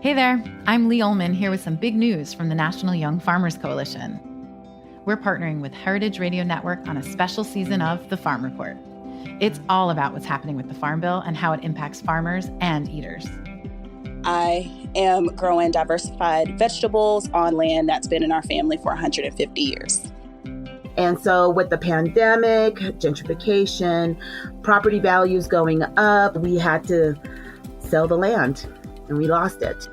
Hey there, I'm Lee Ullman here with some big news from the National Young Farmers Coalition. We're partnering with Heritage Radio Network on a special season of The Farm Report. It's all about what's happening with the Farm Bill and how it impacts farmers and eaters. I am growing diversified vegetables on land that's been in our family for 150 years. And so with the pandemic, gentrification, property values going up, we had to sell the land and we lost it.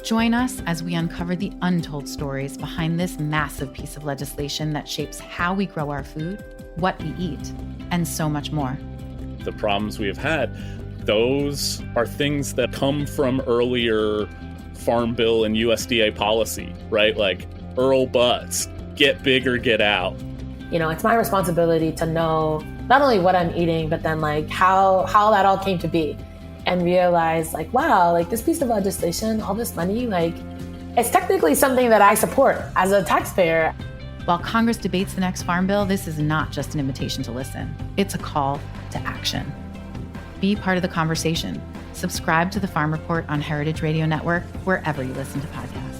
Join us as we uncover the untold stories behind this massive piece of legislation that shapes how we grow our food, what we eat, and so much more. The problems we have had, those are things that come from earlier Farm Bill and USDA policy, right? Like Earl Butts, get big or get out. You know, it's my responsibility to know not only what I'm eating, but then like how that all came to be. And realize like, wow, like this piece of legislation, all this money, like it's technically something that I support as a taxpayer. While Congress debates the next Farm Bill, this is not just an invitation to listen. It's a call to action. Be part of the conversation. Subscribe to the Farm Report on Heritage Radio Network, wherever you listen to podcasts.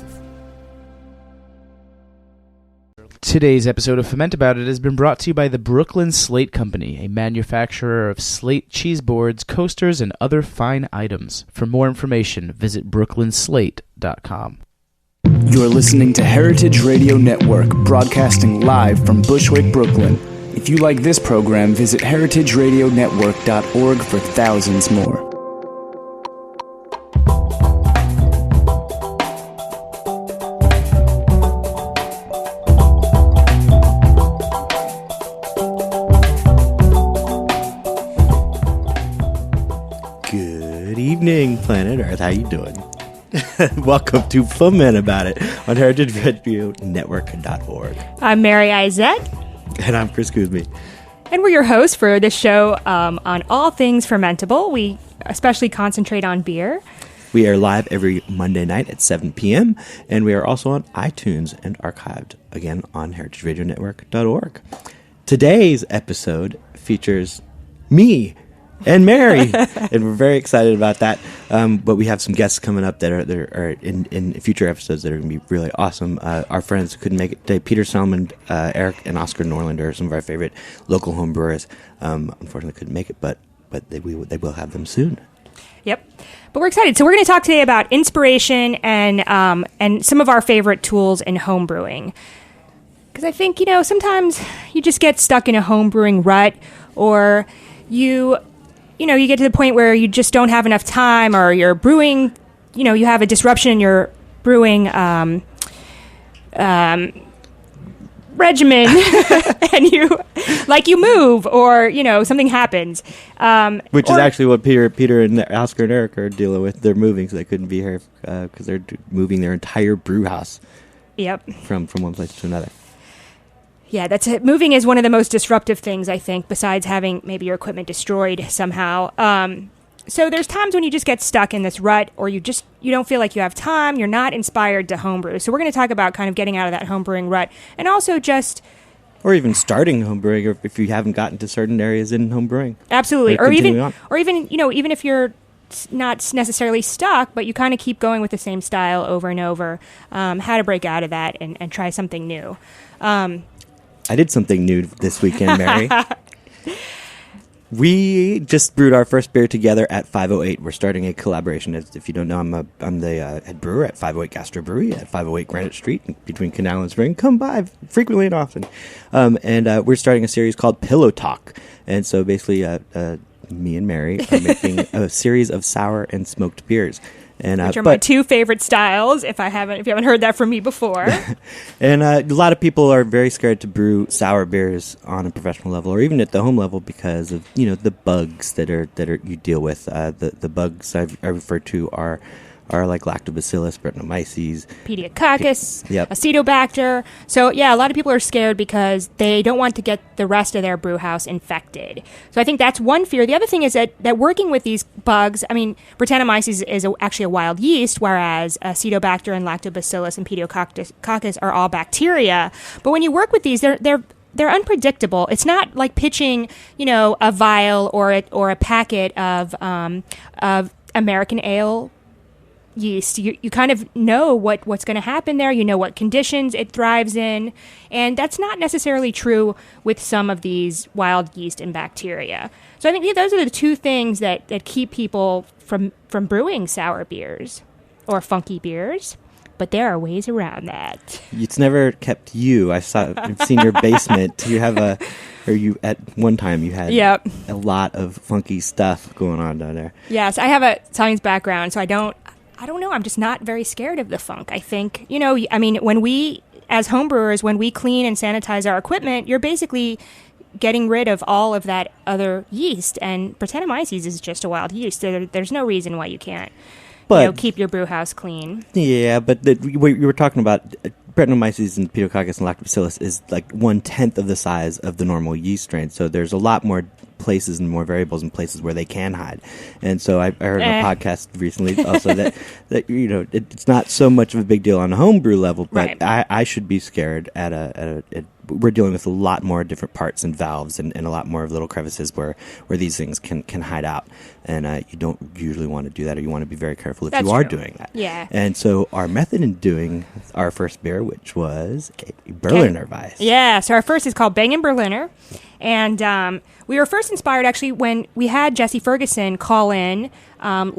Today's episode of Fuhmentaboudit has been brought to you by the Brooklyn Slate Company, a manufacturer of slate cheese boards, coasters, and other fine items. For more information, visit brooklynslate.com. You're listening to Heritage Radio Network, broadcasting live from Bushwick, Brooklyn. If you like this program, visit heritageradionetwork.org for thousands more. Good evening, Planet Earth. How you doing? Welcome to Fuhmentaboudit on heritageradionetwork.org. I'm Mary Isaac. And I'm Chris Cuzme. And we're your hosts for this show on all things fermentable. We especially concentrate on beer. We are live every Monday night at 7 p.m. And we are also on iTunes and archived, again, on heritageradionetwork.org. Today's episode features me and Mary, and we're very excited about that. But we have some guests coming up that are in future episodes that are going to be really awesome. Our friends who couldn't make it today, Peter Selman, Eric, and Oscar Norlander are some of our favorite local home brewers. Unfortunately, couldn't make it, but they will have them soon. Yep. But we're excited. So we're going to talk today about inspiration and some of our favorite tools in home brewing. Because I think, sometimes you just get stuck in a home brewing rut, or you get to the point where you just don't have enough time, or you're brewing, you have a disruption in your brewing regimen and you move, or, something happens. Which is actually what Peter and Oscar and Eric are dealing with. They're moving, so they couldn't be here because they're moving their entire brew house. Yep. From one place to another. Yeah, that's it. Moving is one of the most disruptive things, I think, besides having maybe your equipment destroyed somehow. So there's times when you just get stuck in this rut, or you don't feel like you have time, you're not inspired to homebrew. So we're going to talk about kind of getting out of that homebrewing rut, and also just... Or even starting homebrewing, or if you haven't gotten to certain areas in homebrewing. Absolutely. Or even if you're not necessarily stuck, but you kind of keep going with the same style over and over, how to break out of that and try something new. I did something new this weekend, Mary. We just brewed our first beer together at 508. We're starting a collaboration. If you don't know, I'm the head brewer at 508 Gastro Brewery at 508 Granite Street between Canal and Spring. Come by frequently and often. And we're starting a series called Pillow Talk. And so basically, me and Mary are making a series of sour and smoked beers. Which are my two favorite styles, if you haven't heard that from me before. And a lot of people are very scared to brew sour beers on a professional level, or even at the home level, because of the bugs that you deal with. The bugs I refer to are like lactobacillus, brettanomyces, pediococcus, acetobacter. So yeah, a lot of people are scared because they don't want to get the rest of their brew house infected. So I think that's one fear. The other thing is that working with these bugs, brettanomyces is actually a wild yeast, whereas acetobacter and lactobacillus and pediococcus are all bacteria. But when you work with these, they're unpredictable. It's not like pitching, a vial or a packet of American ale, yeast, you kind of know what's going to happen there. You know what conditions it thrives in. And that's not necessarily true with some of these wild yeast and bacteria. So I think those are the two things that keep people from brewing sour beers or funky beers. But there are ways around that. It's never kept you. I've seen your basement. At one time you had a lot of funky stuff going on down there. Yes, I have a science background, so I don't know. I'm just not very scared of the funk. I think, when we, as homebrewers, when we clean and sanitize our equipment, you're basically getting rid of all of that other yeast. And Brettanomyces is just a wild yeast. There's no reason why you can't. Keep your brew house clean. Yeah, but what you were talking about, Brettanomyces and Pediococcus and Lactobacillus is like 1/10 of the size of the normal yeast strain. So there's a lot more places and more variables in places where they can hide. And so I heard on a podcast recently also that it's not so much of a big deal on a homebrew level, but right. I should be scared we're dealing with a lot more different parts and valves and a lot more of little crevices where these things can hide out. And you don't usually want to do that, or you want to be very careful if you are doing that. Yeah. And so our method in doing our first beer, which was a Berliner Weiss. Yeah, so our first is called Bang & Berliner. And we were first inspired, actually, when we had Jesse Ferguson call in I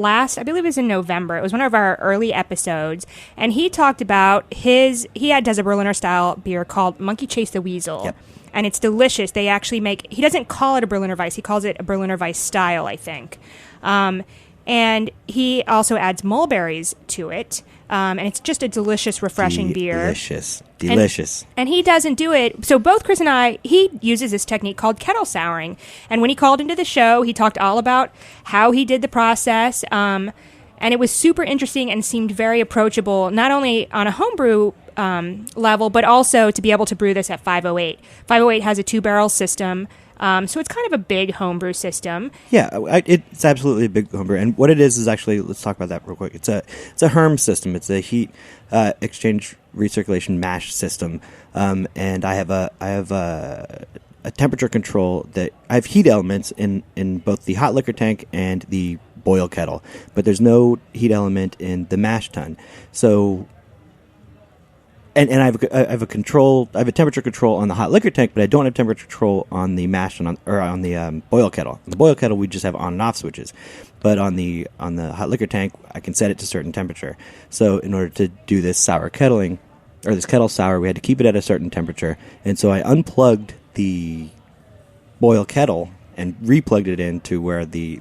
believe it was in November. It was one of our early episodes. And he talked about does a Berliner style beer called Monkey Chase the Weasel. Yep. And it's delicious. They actually he doesn't call it a Berliner Weiss. He calls it a Berliner Weiss style, I think. And he also adds mulberries to it. And it's just a delicious, refreshing beer. Delicious. And he doesn't do it. So both Chris and I, he uses this technique called kettle souring. And when he called into the show, he talked all about how he did the process. And it was super interesting and seemed very approachable, not only on a homebrew level, but also to be able to brew this at 508. 508 has a 2-barrel system. So it's kind of a big homebrew system. Yeah, it's absolutely a big homebrew. And what it is actually, let's talk about that real quick. It's a HERM system. It's a heat exchange recirculation mash system. And I have a temperature control that I have heat elements in both the hot liquor tank and the boil kettle, but there's no heat element in the mash tun. So. And I have a temperature control on the hot liquor tank, but I don't have temperature control on the mash on the boil kettle. On the boil kettle, we just have on and off switches, but on the hot liquor tank, I can set it to a certain temperature. So in order to do this sour kettling, or this kettle sour, we had to keep it at a certain temperature, and so I unplugged the boil kettle and replugged it into where the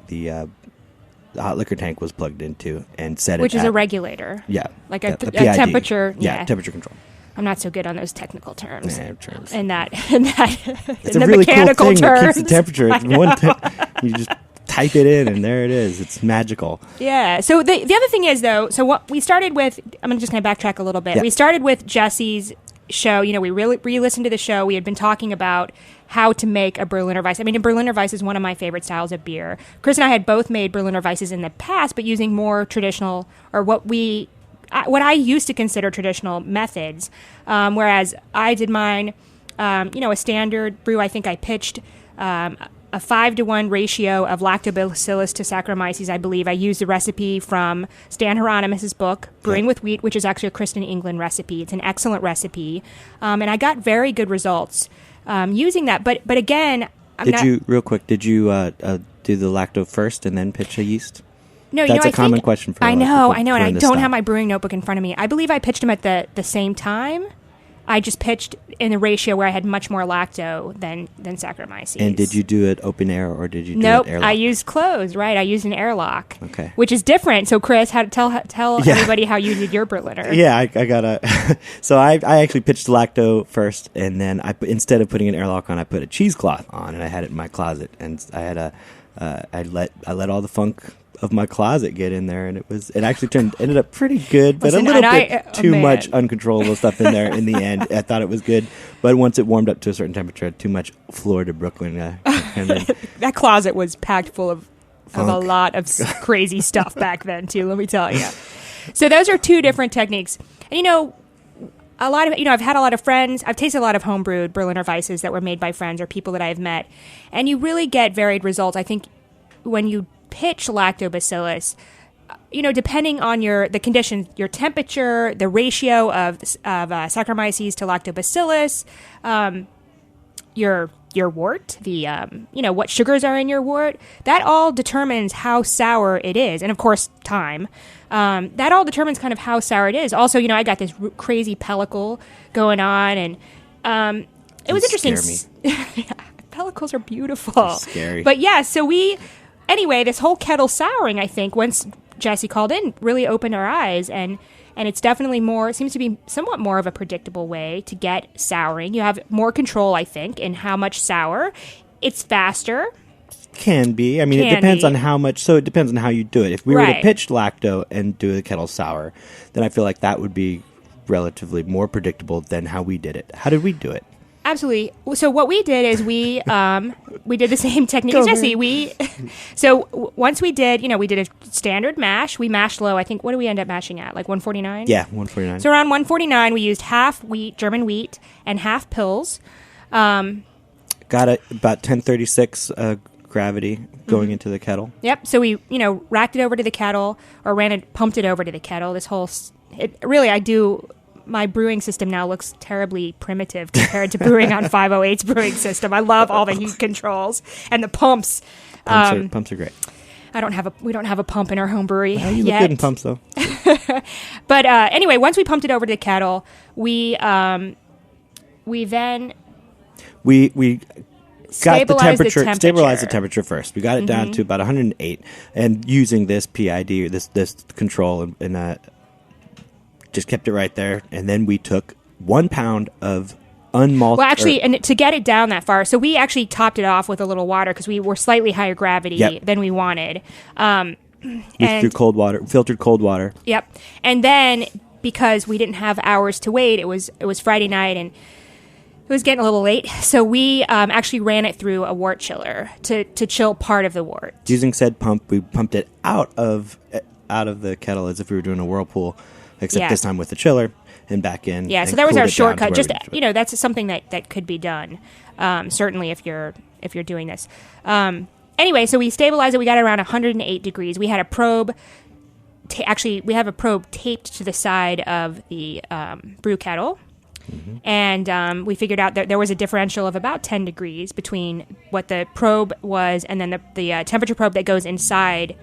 hot liquor tank was plugged into, and set it, which is a regulator. Yeah, like a temperature. Yeah, temperature control. I'm not so good on those technical terms. Terms. In that, it's in a the really mechanical cool thing terms. that keeps the temperature. You just type it in, and there it is. It's magical. Yeah. So the other thing is, though, so what we started with, I'm just going to backtrack a little bit. Yeah. We started with Jesse's show. We really re-listened to the show. We had been talking about how to make a Berliner Weiss. I mean, a Berliner Weiss is one of my favorite styles of beer. Chris and I had both made Berliner Weisses in the past, but using more traditional, or what I used to consider traditional methods. Whereas I did mine, a standard brew. I think I pitched a 5-to-1 ratio of Lactobacillus to Saccharomyces, I believe. I used the recipe from Stan Hieronymus' book, Brewing with Wheat, which is actually a Kristen England recipe. It's an excellent recipe. And I got very good results using that. But again, did you do the lacto first and then pitch a yeast? No, that's a common question for I know, and I don't have my brewing notebook in front of me. I believe I pitched them at the same time. I just pitched in a ratio where I had much more lacto than Saccharomyces. And did you do it open air, or did you do it airlock? I used closed, right? I used an airlock. Okay. Which is different. So, Chris, tell everybody how you did your Berliner. Yeah, I got so I actually pitched lacto first, and then instead of putting an airlock on, I put a cheesecloth on, and I had it in my closet, and I had I let all the funk of my closet get in there, and it actually ended up pretty good, but a little bit too much uncontrollable stuff in there in the end. I thought it was good, but once it warmed up to a certain temperature, too much Florida Brooklyn. And then that closet was packed full of a lot of crazy stuff back then too, let me tell you. So those are two different techniques. And a lot of I've had a lot of friends. I've tasted a lot of homebrewed Berliner Weisses that were made by friends or people that I've met, and you really get varied results. I think when you pitch lactobacillus, depending on the conditions, your temperature, the ratio of Saccharomyces to lactobacillus, your wort, what sugars are in your wort, that all determines how sour it is. And of course, time. That all determines kind of how sour it is. Also, I got this crazy pellicle going on, and it was interesting. Yeah, pellicles are beautiful. They're scary. But yeah, so anyway, this whole kettle souring, I think, once Jesse called in, really opened our eyes, and it's definitely seems to be somewhat more of a predictable way to get souring. You have more control, I think, in how much sour. It's faster. Can be. I mean, it depends on how much. So it depends on how you do it. If we were to pitch lacto and do the kettle sour, then I feel like that would be relatively more predictable than how we did it. How did we do it? Absolutely. So what we did is we did the same technique as Jesse. Once we did a standard mash. We mashed low. I think, what do we end up mashing at? Like 149? Yeah, 149. So around 149, we used half wheat, German wheat, and half pills. Got it about 1036 gravity going into the kettle. Yep. So we, racked it over to the kettle, or pumped it over to the kettle. My brewing system now looks terribly primitive compared to brewing on 508's brewing system. I love all the heat controls and the pumps. Pumps are great. We don't have a pump in our home brewery You look yet. good in pumps, though. But anyway, once we pumped it over to the kettle, we then stabilized the temperature first. We got it down to about 108, and using this PID, this control, and just kept it right there. And then we took 1 pound of unmalted. Well, actually, and to get it down that far, so we actually topped it off with a little water because we were slightly higher gravity than we wanted. We threw filtered cold water. Yep. And then because we didn't have hours to wait, it was Friday night and it was getting a little late, so we actually ran it through a wort chiller to chill part of the wort. Using said pump, we pumped it out of the kettle as if we were doing a whirlpool, except this time with the chiller and back in. Yeah, so that was our shortcut. Just that's something that could be done. Certainly, if you're doing this. Anyway, so we stabilized it. We got it around 108 degrees. We had a probe. We have a probe taped to the side of the brew kettle. Mm-hmm. And we figured out that there was a differential of about 10 degrees between what the probe was and then the temperature probe that goes inside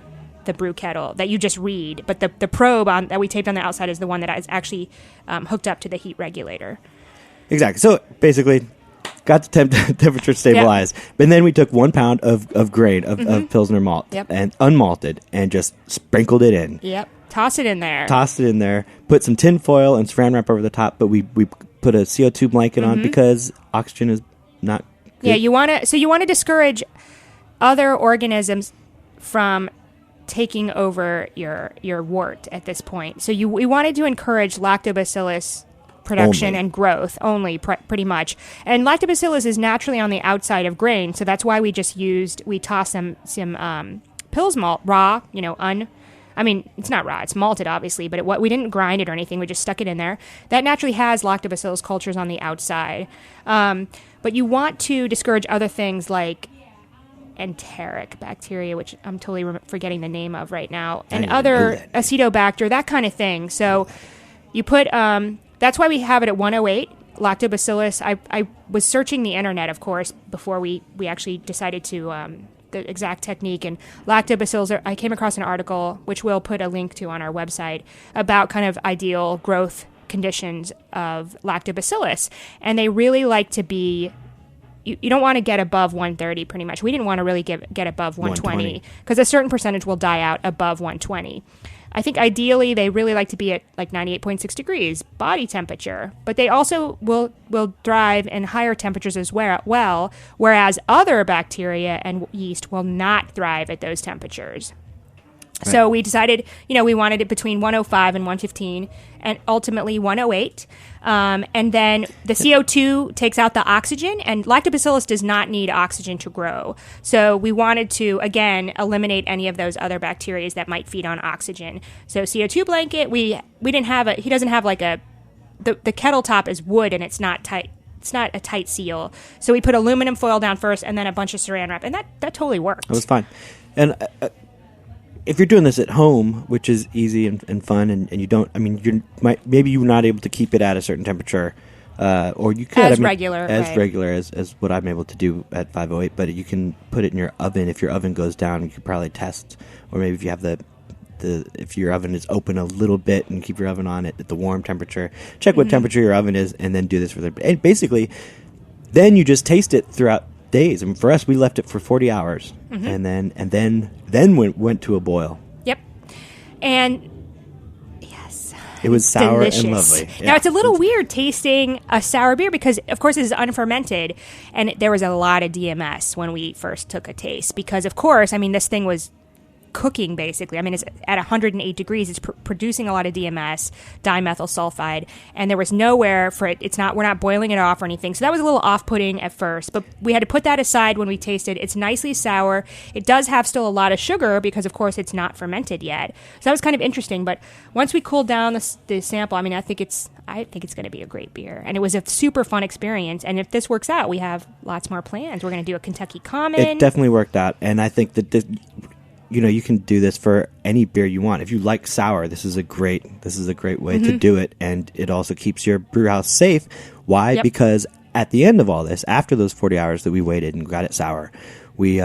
the brew kettle that you just read. But the probe that we taped on the outside is the one that is actually hooked up to the heat regulator. Exactly. So basically, got the temperature stabilized. Yep. But then we took 1 pound of grain of Pilsner malt and unmalted and just sprinkled it in. Yep. Tossed it in there. Put some tin foil and saran wrap over the top, but we put a CO2 blanket on because oxygen is not good. Yeah, you want to discourage other organisms from taking over your wort at this point. So we wanted to encourage lactobacillus production and growth only, pretty much. And lactobacillus is naturally on the outside of grain, so that's why we tossed some Pils malt raw, I mean, it's not raw, it's malted, obviously, but we didn't grind it or anything. We just stuck it in there. That naturally has lactobacillus cultures on the outside. But you want to discourage other things like enteric bacteria, which I'm totally forgetting the name of right now, and other acetobacter, that kind of thing. So you put, that's why we have it at 108. Lactobacillus, I was searching the internet, of course, before we actually decided to... the exact technique, and lactobacillus I came across an article which we'll put a link to on our website about kind of ideal growth conditions of lactobacillus, and they really like to be you don't want to get above 130 pretty much. We didn't want to really get above 120 because a certain percentage will die out above 120. I think ideally they really like to be at like 98.6 degrees body temperature, but they also will thrive in higher temperatures as well, whereas other bacteria and yeast will not thrive at those temperatures. Right. So we decided, we wanted it between 105 and 115 and ultimately 108. And then the CO2 takes out the oxygen, and lactobacillus does not need oxygen to grow. So we wanted to, again, eliminate any of those other bacteria that might feed on oxygen. So CO2 blanket, we didn't have he doesn't have like the kettle top is wood and it's not tight. It's not a tight seal. So we put aluminum foil down first and then a bunch of saran wrap, and that totally worked. It was fine. And if you're doing this at home, which is easy and fun, and you don't, I mean, maybe you're not able to keep it at a certain temperature, or you could as regular as what I'm able to do at 508. But you can put it in your oven. If your oven goes down, you could probably test, or maybe if you have if your oven is open a little bit and keep your oven on at the warm temperature, check what temperature your oven is, and then do this and basically, then you just taste it throughout days. I mean, for us, we left it for 40 hours, and then went to a boil. Yep, and yes, it was sour delicious. and lovely. Yeah. Now it's a little weird tasting a sour beer because, of course, it is unfermented, and there was a lot of DMS when we first took a taste. Because, of course, I mean, this thing was cooking basically. I mean, it's at 108 degrees. It's producing a lot of DMS, dimethyl sulfide, and there was nowhere for it. We're not boiling it off or anything. So that was a little off-putting at first, but we had to put that aside when we tasted. It's nicely sour. It does have still a lot of sugar because, of course, it's not fermented yet. So that was kind of interesting. But once we cooled down the sample, I mean, I think it's going to be a great beer, and it was a super fun experience. And if this works out, we have lots more plans. We're going to do a Kentucky Common. It definitely worked out, and I think that you can do this for any beer you want. If you like sour, this is a great way to do it, and it also keeps your brew house safe. Why? Yep. Because at the end of all this, after those 40 hours that we waited and got it sour, we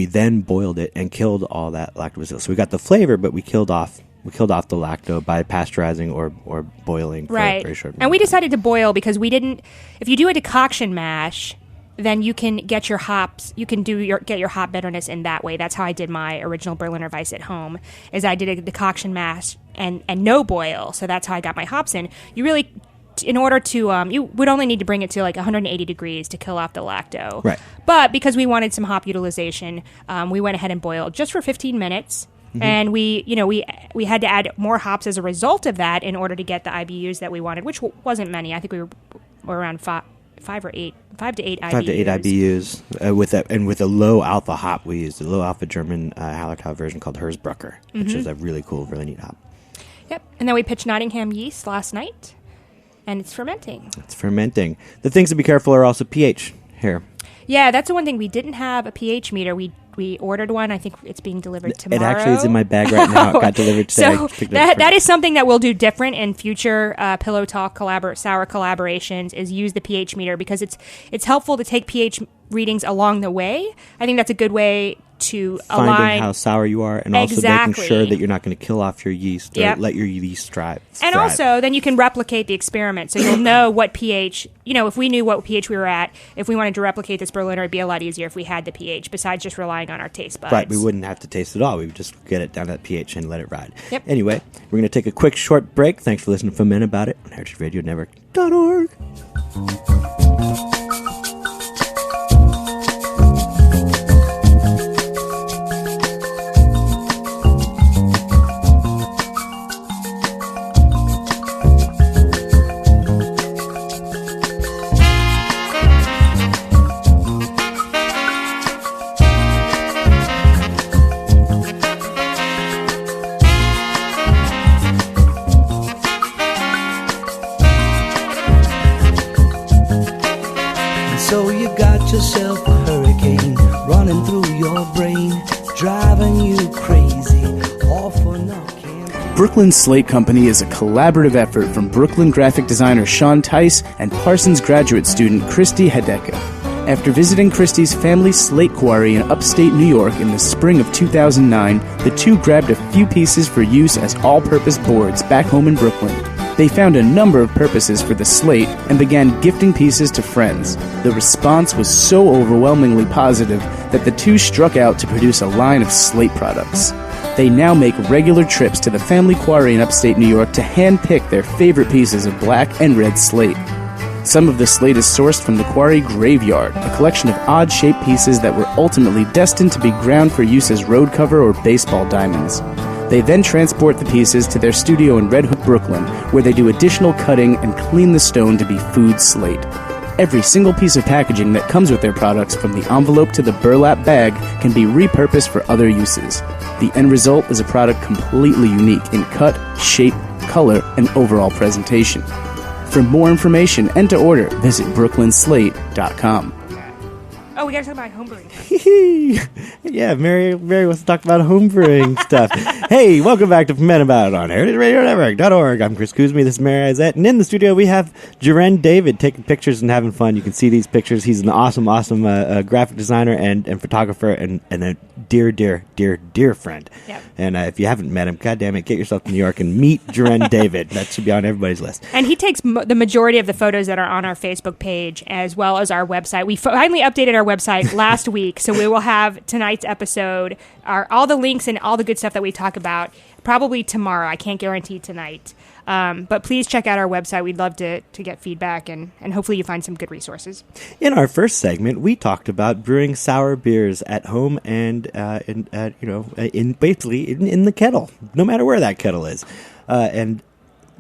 then boiled it and killed all that lactobacillus. So we got the flavor, but we killed off the lacto by pasteurizing or boiling for a very short. And we decided to boil because we didn't. If you do a decoction mash, then you can get your hops. You can get your hop bitterness in that way. That's how I did my original Berliner Weiss at home. Is I did a decoction mash and no boil. So that's how I got my hops in. You really, in order to, you would only need to bring it to like 180 degrees to kill off the lacto. Right. But because we wanted some hop utilization, we went ahead and boiled just for 15 minutes. And we had to add more hops as a result of that in order to get the IBUs that we wanted, which wasn't many. I think we were around 5 to 8 IBUs. 5 to 8 IBUs with a low alpha hop. We used a low alpha German Hallertau version called Herzbrucker, which is a really cool, really neat hop. Yep, and then we pitched Nottingham yeast last night, and it's fermenting. The things to be careful are also pH here. Yeah, that's the one thing. We didn't have a pH meter. We ordered one. I think it's being delivered tomorrow. It actually is in my bag right now. It got delivered today. So that is something that we'll do different in future Pillow Talk sour collaborations, is use the pH meter, because it's helpful to take pH readings along the way. I think that's a good way to align finding how sour you are, and also making sure that you're not going to kill off your yeast or let your yeast thrive. And also, then you can replicate the experiment, so you'll know what pH. If we knew what pH we were at, if we wanted to replicate this Berliner, it'd be a lot easier if we had the pH, besides just relying on our taste buds. Right, we wouldn't have to taste it all. We would just get it down to that pH and let it ride. Yep. Anyway, we're going to take a quick short break. Thanks for listening to Fuhmentaboudit on heritageradionetwork.org. So you got yourself a hurricane running through your brain, driving you crazy, all for nothing. Brooklyn Slate Company is a collaborative effort from Brooklyn graphic designer Sean Tice and Parsons graduate student Christy Hedeka. After visiting Christy's family slate quarry in upstate New York in the spring of 2009, the two grabbed a few pieces for use as all-purpose boards back home in Brooklyn. They found a number of purposes for the slate and began gifting pieces to friends. The response was so overwhelmingly positive that the two struck out to produce a line of slate products. They now make regular trips to the family quarry in upstate New York to hand-pick their favorite pieces of black and red slate. Some of the slate is sourced from the quarry graveyard, a collection of odd-shaped pieces that were ultimately destined to be ground for use as road cover or baseball diamonds. They then transport the pieces to their studio in Red Hook, Brooklyn, where they do additional cutting and clean the stone to be food slate. Every single piece of packaging that comes with their products, from the envelope to the burlap bag, can be repurposed for other uses. The end result is a product completely unique in cut, shape, color, and overall presentation. For more information and to order, visit brooklynslate.com. Oh, we got to talk about homebrewing. Yeah, Mary wants to talk about homebrewing stuff. Hey, welcome back to Fuhmentaboudit on heritageradionetwork.org. I'm Chris Cuzme. This is Mary Izette. And in the studio, we have Jaren David taking pictures and having fun. You can see these pictures. He's an awesome graphic designer and photographer and a dear friend. Yep. And if you haven't met him, goddammit, get yourself to New York and meet Jaren David. That should be on everybody's list. And he takes the majority of the photos that are on our Facebook page as well as our website. We finally updated our website last week, so we will have tonight's episode, all the links and all the good stuff that we talk about, probably tomorrow. I can't guarantee tonight. But please check out our website. We'd love to get feedback, and hopefully you find some good resources. In our first segment, we talked about brewing sour beers at home and in the kettle, no matter where that kettle is. And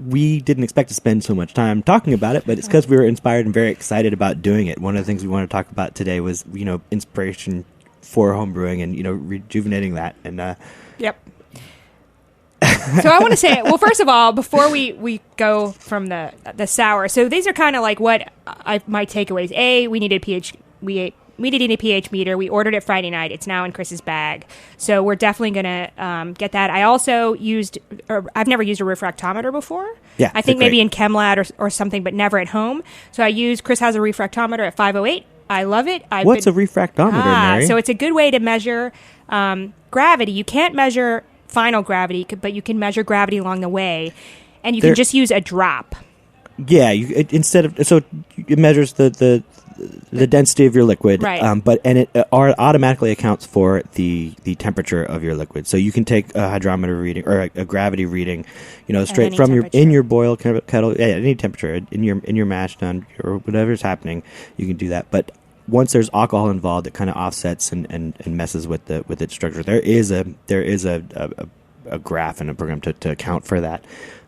we didn't expect to spend so much time talking about it, but it's because we were inspired and very excited about doing it. One of the things we want to talk about today was, inspiration for homebrewing and, rejuvenating that. And Yep. So I want to say, well, first of all, before we go from the sour, so these are kind of like what my takeaways. We needed a pH meter. We ordered it Friday night. It's now in Chris's bag. So we're definitely going to get that. I also I've never used a refractometer before. Yeah, I think maybe in ChemLab or something, but never at home. So Chris has a refractometer at 508. I love it. What's a refractometer, Mary? So it's a good way to measure gravity. You can't measure final gravity, but you can measure gravity along the way. And you can just use a drop. Yeah, it measures the density of your liquid, right? And it automatically accounts for the temperature of your liquid. So you can take a hydrometer reading or a gravity reading, straight from your boil kettle, any temperature in your mash tun or whatever's happening, you can do that. But once there's alcohol involved, it kind of offsets and messes with its structure. There is a graph and a program to account for that.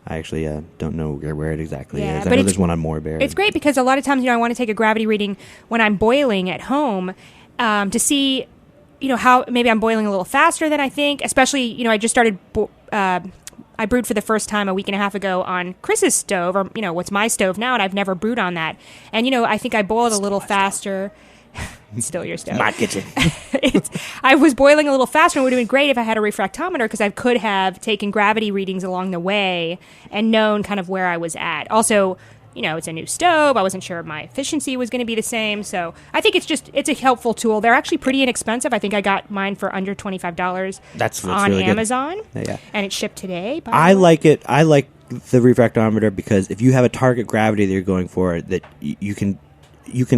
I actually don't know where it exactly is. I know there's one on Moreberry. It's great because a lot of times, I want to take a gravity reading when I'm boiling at home to see, how maybe I'm boiling a little faster than I think. Especially, I just started. I brewed for the first time a week and a half ago on Chris's stove, or what's my stove now, and I've never brewed on that. And I think I boiled a little faster. It's still your stove. My kitchen. I was boiling a little faster, and it would have been great if I had a refractometer because I could have taken gravity readings along the way and known kind of where I was at. Also, it's a new stove. I wasn't sure my efficiency was going to be the same. So I think it's a helpful tool. They're actually pretty inexpensive. I think I got mine for under $25 that's on really Amazon. Yeah. And it shipped today. I like it. I like the refractometer because if you have a target gravity that you're going for, that you can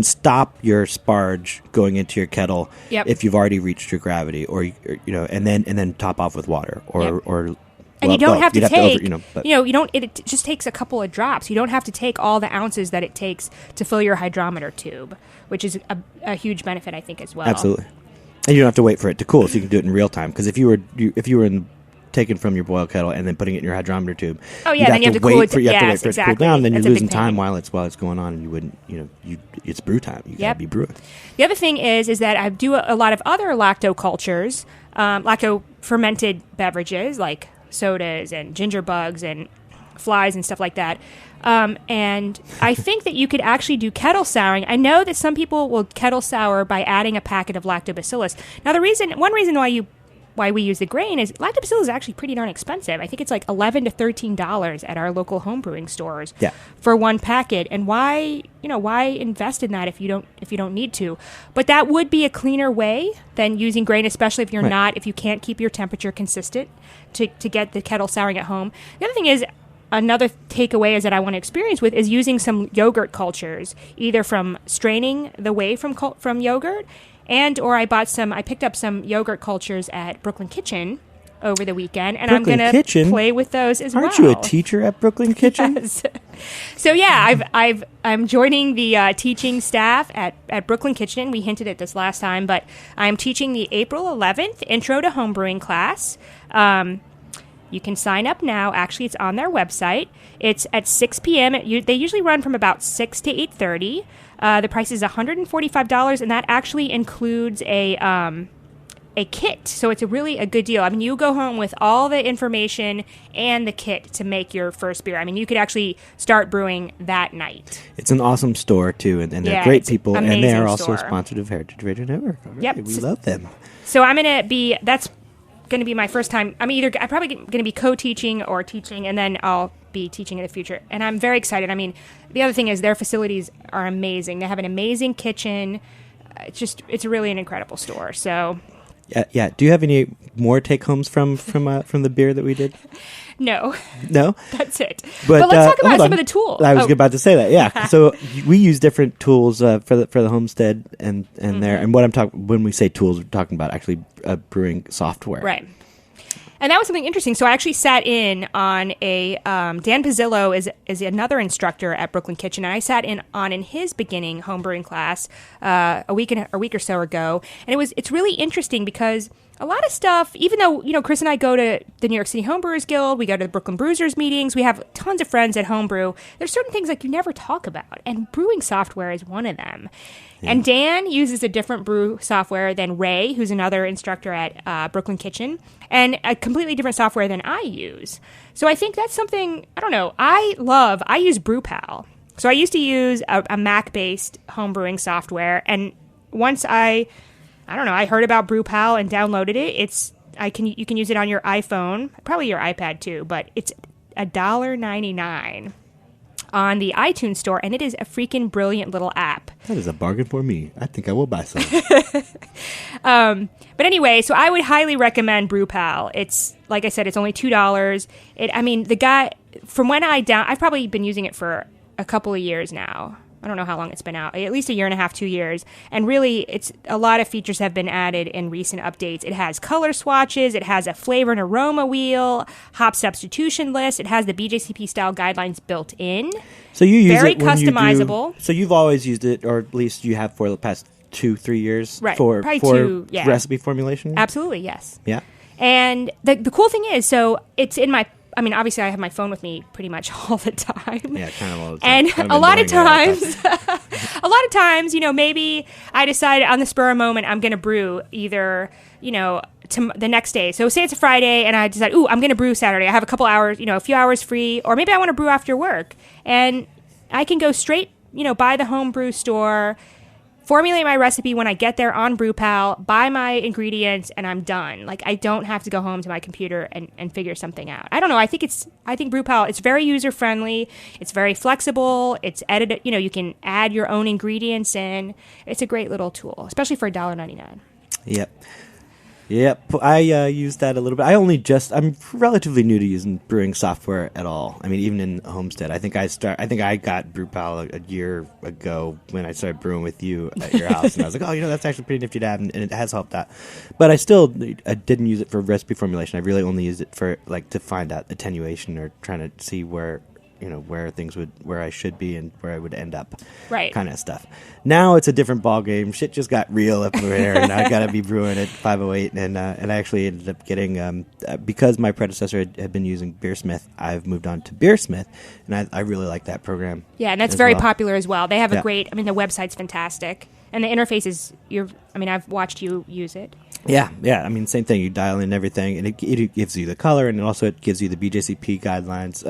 stop your sparge going into your kettle if you've already reached your gravity, or and then top off with water or. And you don't have to take, it just takes a couple of drops. You don't have to take all the ounces that it takes to fill your hydrometer tube, which is a huge benefit, I think, as well. Absolutely. And you don't have to wait for it to cool, so you can do it in real time. Because if you were taking from your boil kettle and then putting it in your hydrometer tube, then you have to cool it. You have to wait for it to cool down. Then That's you're losing time while it's going on, and you wouldn't, it's brew time. You gotta be brewing. The other thing is that I do a lot of other lacto cultures, lacto fermented beverages like sodas and ginger bugs and flies and stuff like that. And I think that you could actually do kettle souring. I know that some people will kettle sour by adding a packet of lactobacillus. Now, one reason why we use the grain is lactobacillus is actually pretty darn expensive. I think it's like $11 to $13 at our local homebrewing stores for one packet. And why invest in that if you don't need to? But that would be a cleaner way than using grain, especially if if you can't keep your temperature consistent to get the kettle souring at home. The other thing is, another takeaway is that I want to experience with is using some yogurt cultures, either from straining the whey from yogurt, or I picked up some yogurt cultures at Brooklyn Kitchen over the weekend, and I'm going to play with those as well. Aren't you a teacher at Brooklyn Kitchen? Yes. So I'm joining the teaching staff at Brooklyn Kitchen. We hinted at this last time, but I'm teaching the April 11th Intro to Homebrewing class. You can sign up now. Actually, it's on their website. It's at 6 p.m. They usually run from about 6 to 8:30. The price is $145, and that actually includes a a kit. So it's really a good deal. I mean, you go home with all the information and the kit to make your first beer. I mean, you could actually start brewing that night. It's an awesome store, too, and they're great people, and they are also sponsored of Heritage Radio Network. Right. Yep. We love them. So that's going to be my first time. I'm probably going to be co-teaching or teaching, and then I'll be teaching in the future. And I'm very excited. I mean, the other thing is their facilities are amazing. They have an amazing kitchen. It's really an incredible store. So... Yeah. Do you have any more take-homes from the beer that we did? No. No? That's it. But let's talk about some of the tools. I was about to say that, yeah. So we use different tools for the homestead and there. And when we say tools, we're talking about actually brewing software. Right. And that was something interesting. So I actually sat in on a Dan Pizzillo is another instructor at Brooklyn Kitchen, and I sat in his beginning homebrewing class a week or so ago, and it's really interesting because a lot of stuff, even though, Chris and I go to the New York City Homebrewers Guild, we go to the Brooklyn Bruisers meetings, we have tons of friends at Homebrew, there's certain things like you never talk about, and brewing software is one of them. Yeah. And Dan uses a different brew software than Ray, who's another instructor at Brooklyn Kitchen, and a completely different software than I use. So I think that's something, I don't know, I use BrewPal. So I used to use a Mac-based homebrewing software, and once I heard about BrewPal and downloaded it. You can use it on your iPhone, probably your iPad too, but it's $1.99 on the iTunes store, and it is a freaking brilliant little app. That is a bargain for me. I think I will buy some. But anyway, so I would highly recommend BrewPal. It's, like I said, it's only $2. The guy, from when I've probably been using it for a couple of years now. I don't know how long it's been out, at least a year and a half, 2 years. And really, it's a lot of features have been added in recent updates. It has color swatches. It has a flavor and aroma wheel, hop substitution list. It has the BJCP style guidelines built in. So you use very it when customizable. So you've always used it, or at least you have for the past 2-3 years, right? For yeah. recipe formulation. Absolutely, yes. Yeah. And the cool thing is, so it's in my. I mean, obviously, I have my phone with me pretty much all the time. Yeah, kind of all the time. And a lot of times, maybe I decide on the spur of the moment I'm going to brew either, the next day. So say it's a Friday and I decide, I'm going to brew Saturday. I have a couple hours, a few hours free, or maybe I want to brew after work. And I can go straight, by the homebrew store, formulate my recipe when I get there on BrewPal, buy my ingredients, and I'm done. Like, I don't have to go home to my computer and figure something out. I don't know. I think BrewPal, it's very user-friendly. It's very flexible. It's edited. You can add your own ingredients in. It's a great little tool, especially for $1.99. Yep, I use that a little bit. I'm relatively new to using brewing software at all. I mean, even in Homestead, I think I got BrewPal a year ago when I started brewing with you at your house, and I was like, that's actually pretty nifty to have, and it has helped out. But I didn't use it for recipe formulation. I really only used it for to find out attenuation or trying to see where I should be and where I would end up, right? Kind of stuff. Now it's a different ball game. Shit just got real up there, and I got to be brewing at 508. And I actually ended up getting because my predecessor had been using Beersmith. I've moved on to Beersmith, and I really like that program. Yeah, and that's very popular as well. They have a great. I mean, the website's fantastic, and the interface is. I've watched you use it. Yeah. I mean, same thing. You dial in everything, and it gives you the color, and also it gives you the BJCP guidelines.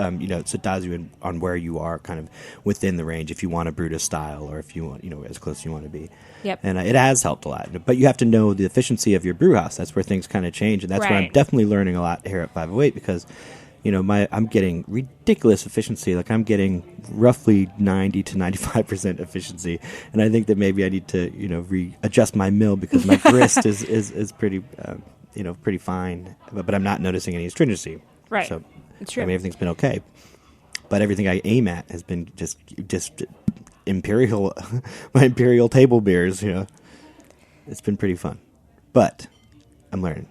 So it dials you on where you are, kind of within the range. If you want to brew to style, or if you want, as close as you want to be. Yep. And it has helped a lot. But you have to know the efficiency of your brew house. That's where things kind of change, and that's where I'm definitely learning a lot here at 508 because. I'm getting ridiculous efficiency. Like I'm getting roughly 90 to 95% efficiency, and I think that maybe I need to, readjust my mill because my grist is pretty, pretty fine. But I'm not noticing any astringency. Right. So it's true. I mean, everything's been okay, but everything I aim at has been just imperial, my imperial table beers. It's been pretty fun, but I'm learning.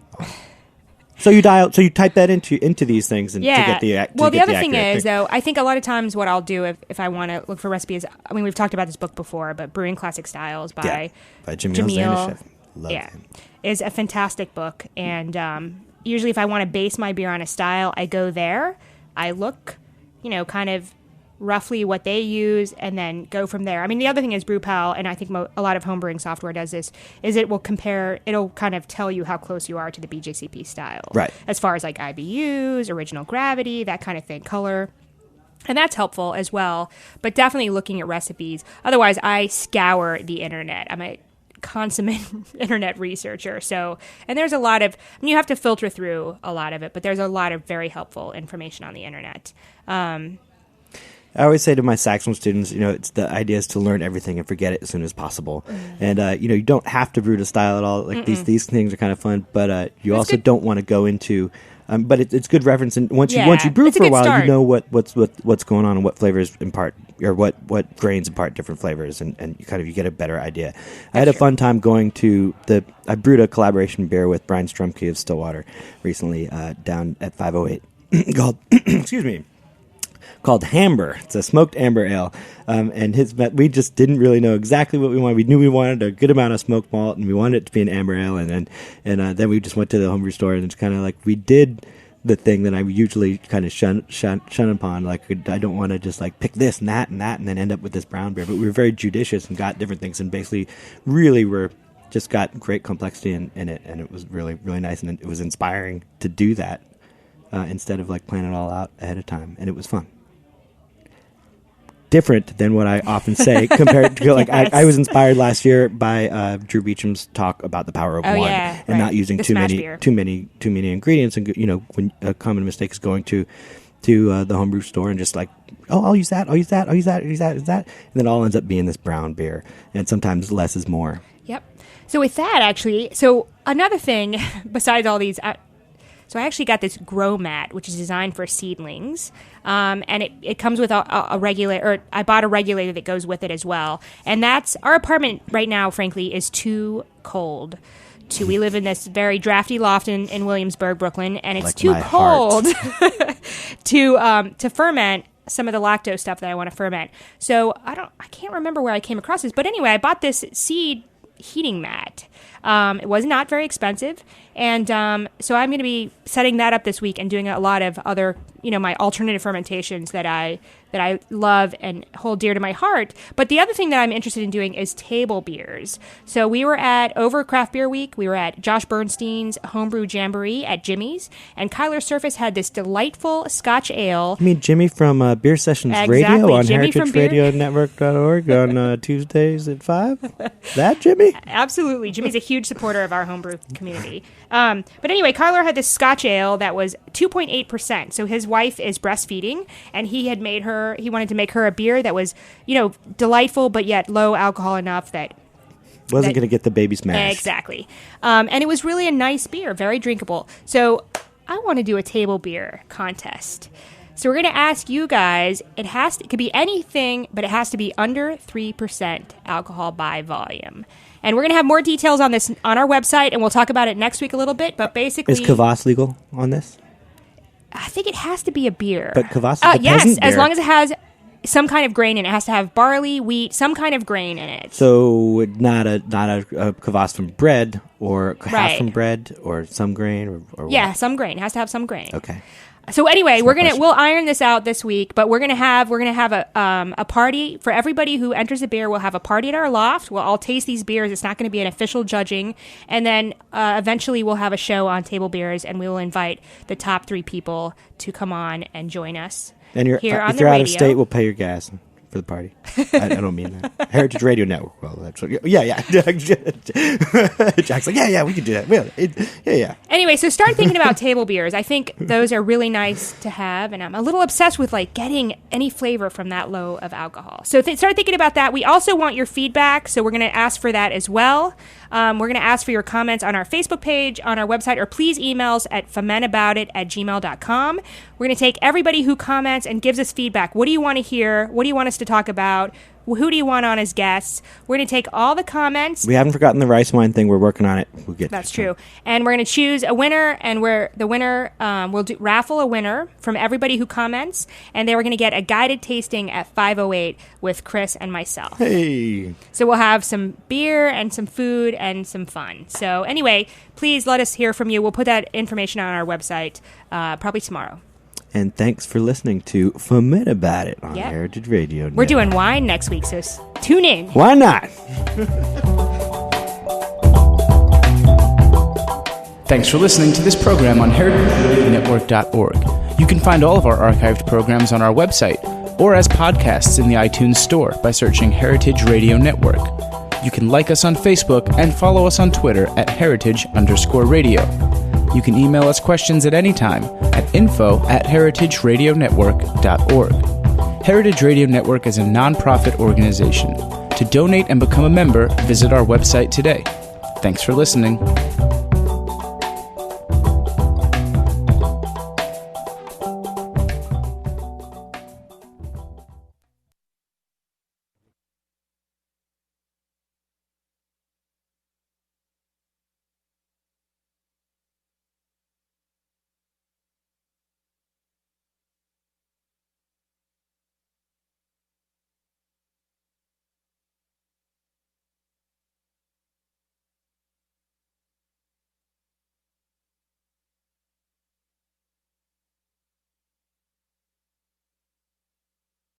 So you type that into these things and to get the the other thing is though, I think a lot of times what I'll do if I want to look for recipes, I mean we've talked about this book before, but Brewing Classic Styles by Jamil Love him. Is a fantastic book, and usually if I want to base my beer on a style, I go there, I look, kind of roughly what they use, and then go from there. I mean, the other thing is BrewPal, and I think a lot of homebrewing software does this, is it'll kind of tell you how close you are to the BJCP style. Right. As far as like IBUs, original gravity, that kind of thing, color. And that's helpful as well, but definitely looking at recipes. Otherwise, I scour the internet. I'm a consummate internet researcher. And there's a lot of, you have to filter through a lot of it, but there's a lot of very helpful information on the internet. I always say to my Saxon students, it's the idea is to learn everything and forget it as soon as possible. And, you don't have to brew to style at all. Like these things are kind of fun, but you also good. Don't want to go into, but it's good reference. And once you brew for a while, start. You know what's going on and what flavors impart, or what grains impart different flavors, and you get a better idea. I had a fun time going to I brewed a collaboration beer with Brian Strumke of Stillwater recently down at 508 called, excuse me, called Hamber. It's a smoked amber ale, and we just didn't really know exactly what we wanted. We knew we wanted a good amount of smoked malt, and we wanted it to be an amber ale, and then we just went to the homebrew store, and it's kind of like we did the thing that I usually kind of shun upon. Like, I don't want to just like pick this and that and then end up with this brown beer. But we were very judicious and got different things, and basically really were just got great complexity in it, and it was really, really nice, and it was inspiring to do that instead of like planning it all out ahead of time, and it was fun. Different than what I often say compared to like I was inspired last year by Drew Beecham's talk about the power of one and not using too many ingredients, and when a common mistake is going to the homebrew store and just like, I'll use that, and then it all ends up being this brown beer, and sometimes less is more. Yep. So with that, actually, another thing besides all these. So I actually got this grow mat, which is designed for seedlings, and it comes with a regulator. Or I bought a regulator that goes with it as well. And our apartment right now, frankly, is too cold. We live in this very drafty loft in Williamsburg, Brooklyn, and it's like too cold to ferment some of the lactose stuff that I want to ferment. So I can't remember where I came across this, but anyway, I bought this seed heating mat. It was not very expensive, and so I'm going to be setting that up this week and doing a lot of other, my alternative fermentations that I love and hold dear to my heart. But the other thing that I'm interested in doing is table beers. So we were over Craft Beer Week. We were at Josh Bernstein's Homebrew Jamboree at Jimmy's, and Kyler Surface had this delightful Scotch ale. You mean Jimmy from Beer Sessions Radio on heritageradionetwork.org on Tuesdays at 5? That Jimmy? Absolutely. Jimmy's a huge supporter of our homebrew community. But anyway, Kyler had this Scotch ale that was 2.8%. So his wife is breastfeeding, and he wanted to make her a beer that was, delightful, but yet low alcohol enough that wasn't going to get the baby smashed. Exactly. And it was really a nice beer, very drinkable. So I want to do a table beer contest. So we're going to ask you guys, it could be anything, but it has to be under 3% alcohol by volume. And we're going to have more details on this on our website, and we'll talk about it next week a little bit. But basically, is Kvass legal on this? I think it has to be a beer. But Kvass is a peasant beer. As long as it has some kind of grain in it. It has to have barley, wheat, some kind of grain in it. So not a kvass from bread, or half from bread, or some grain, or yeah, what? Some grain. It has to have some grain. Okay. So anyway, we'll iron this out this week, but we're gonna have a party for everybody who enters a beer. We'll have a party at our loft. We'll all taste these beers. It's not going to be an official judging, and then eventually we'll have a show on table beers, and we will invite the top 3 people to come on and join us. And if you're out of state, we'll pay your gas for the party. I don't mean that. Heritage Radio Network. Well, that's yeah. Jack's like, yeah, we can do that. Yeah. Anyway, so start thinking about table beers. I think those are really nice to have, and I'm a little obsessed with like getting any flavor from that low of alcohol. So start thinking about that. We also want your feedback, so we're going to ask for that as well. We're going to ask for your comments on our Facebook page, on our website, or please email us at fuhmentaboudit@gmail.com. We're going to take everybody who comments and gives us feedback. What do you want to hear? What do you want us to talk about? Who do you want on as guests? We're going to take all the comments. We haven't forgotten the rice wine thing. We're working on it. We'll get That's true. And we're going to choose a winner, and we'll raffle a winner from everybody who comments, and then we're going to get a guided tasting at 508 with Chris and myself. Hey. So we'll have some beer and some food and some fun. So anyway, please let us hear from you. We'll put that information on our website probably tomorrow. And thanks for listening to Fuhmentaboudit on Heritage Radio. We're doing wine next week, so tune in. Why not? Thanks for listening to this program on heritageradionetwork.org. You can find all of our archived programs on our website or as podcasts in the iTunes Store by searching Heritage Radio Network. You can like us on Facebook and follow us on Twitter at heritage_radio. You can email us questions at any time at info@heritageradionetwork.org. Heritage Radio Network is a non-profit organization. To donate and become a member, visit our website today. Thanks for listening.